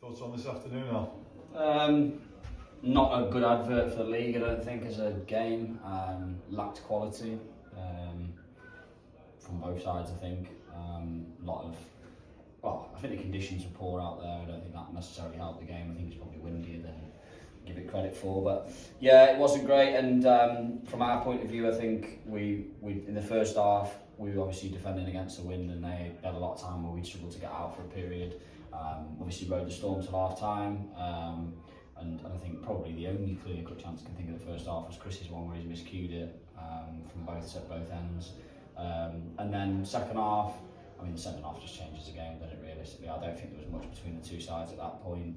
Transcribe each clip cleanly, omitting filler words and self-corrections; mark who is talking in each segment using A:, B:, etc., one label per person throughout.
A: Thoughts on this afternoon, Al?
B: Not a good advert for the league, I don't think, as a game. Lacked quality from both sides, I think. I think the conditions were poor out there. I don't think that necessarily helped the game. I think it's probably windier than give it credit for. But yeah, it wasn't great. And from our point of view, I think we in the first half we were obviously defending against the wind, and they had a lot of time where we struggled to get out for a period. Obviously rode the storm till half time. And I think probably the only clear-cut chance I can think of the first half was Chris's one where he's miscued it from both ends. And then second half, I mean the second half just changes the game, doesn't it, realistically? I don't think there was much between the two sides at that point,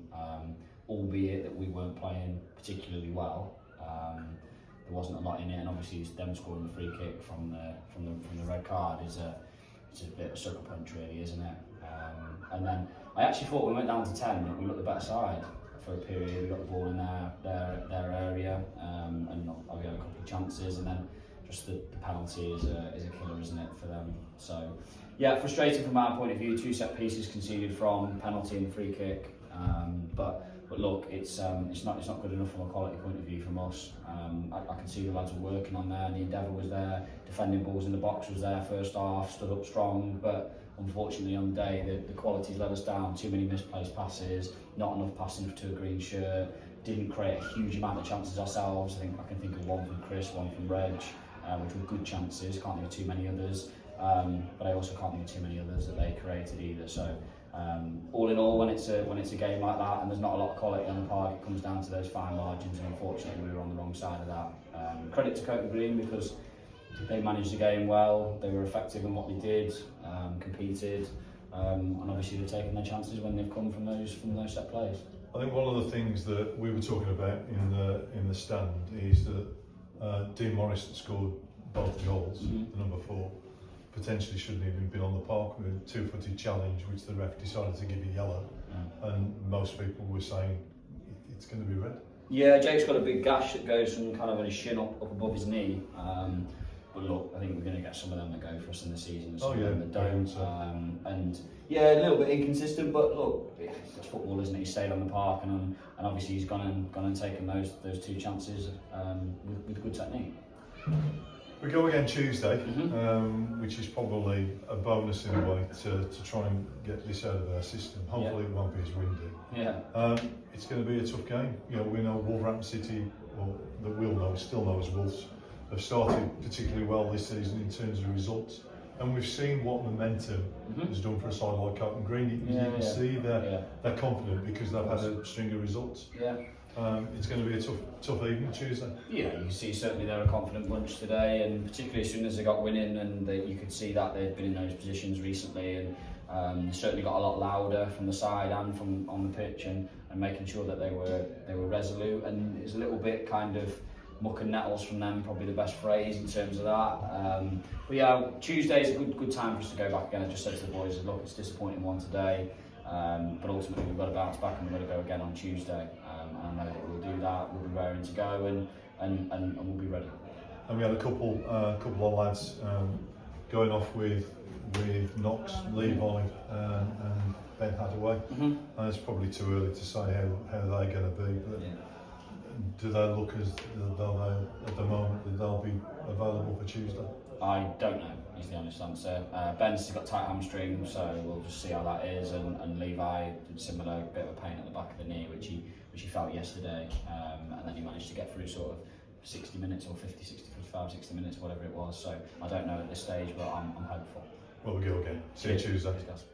B: albeit that we weren't playing particularly well. There wasn't a lot in it, and obviously them scoring the free kick from the red card is it's a bit of a sucker punch, really, isn't it? And then I actually thought we went down to 10 that we looked the better side for a period. We got the ball in their area, and we had a couple of chances, and then just the penalty is a killer, isn't it, for them? So yeah, frustrating from our point of view. 2 set pieces conceded from, penalty and free kick. But look, it's not good enough from a quality point of view from us. I can see the lads were working on there, and the endeavour was there. Defending balls in the box was there first half, stood up strong, but unfortunately on the day the quality's let us down. Too many misplaced passes, not enough passing to a green shirt, didn't create a huge amount of chances ourselves. I can think of one from Chris, one from Reg, which were good chances. Can't think of too many others, but I also can't think of too many others that they created either. So all in all, when it's a game like that and there's not a lot of quality on the park, it comes down to those fine margins, and unfortunately we were on the wrong side of that. Credit to Coton Green, because they managed the game well, they were effective in what they did, competed, and obviously they've taken their chances when they've come from those set plays.
A: I think one of the things that we were talking about in the stand is that Dean Morris scored both goals, the number 4, potentially shouldn't even been on the park with a 2-footed challenge, which the ref decided to give a yellow, and most people were saying it's going to be red. Yeah,
B: Jake's got a big gash that goes from kind of on his shin up above his knee. But look, I think we're going to get some of them that go for us in the season, and some of them that don't. And yeah, a little bit inconsistent, but look, it's football, isn't it? He stayed on the park, and obviously he's gone and taken those 2 chances with good technique.
A: We go again Tuesday, which is probably a bonus in a way to try and get this out of our system. Hopefully it won't be as windy.
B: Yeah.
A: It's going to be a tough game. You know, we know Wolverhampton City, or that we'll know, still know as Wolves, have started particularly well this season in terms of results, and we've seen what momentum has done for a side like Coton Green. You can see they're confident because they've had a string of results.
B: Yeah.
A: It's going to be a tough evening Tuesday.
B: Yeah, you can see certainly they're a confident bunch today, and particularly as soon as they got winning, and you could see that they'd been in those positions recently, and certainly got a lot louder from the side and from on the pitch, and making sure that they were resolute. And it's a little bit kind of muck and nettles from them, probably the best phrase in terms of that. But yeah, Tuesday's a good time for us to go back again. I just said to the boys, look, it's a disappointing one today, but ultimately we've got to bounce back and we've got to go again on Tuesday. And I know that we'll do that. We'll be raring to go, and we'll be ready.
A: And we had a couple of lads going off with Knox, Levi, and Ben Hadaway. And it's probably too early to say how they're going to be, but do they look as though at the moment that they'll be available for Tuesday?
B: I don't know, is the honest answer. Ben's got tight hamstring, so we'll just see how that is, and Levi did similar, bit of a pain at the back of the knee, which he felt yesterday, and then he managed to get through sort of 60 minutes or 55, 60 minutes, whatever it was. So I don't know at this stage, but I'm hopeful.
A: Well, we go again. See you Tuesday.
B: Cheers, guys.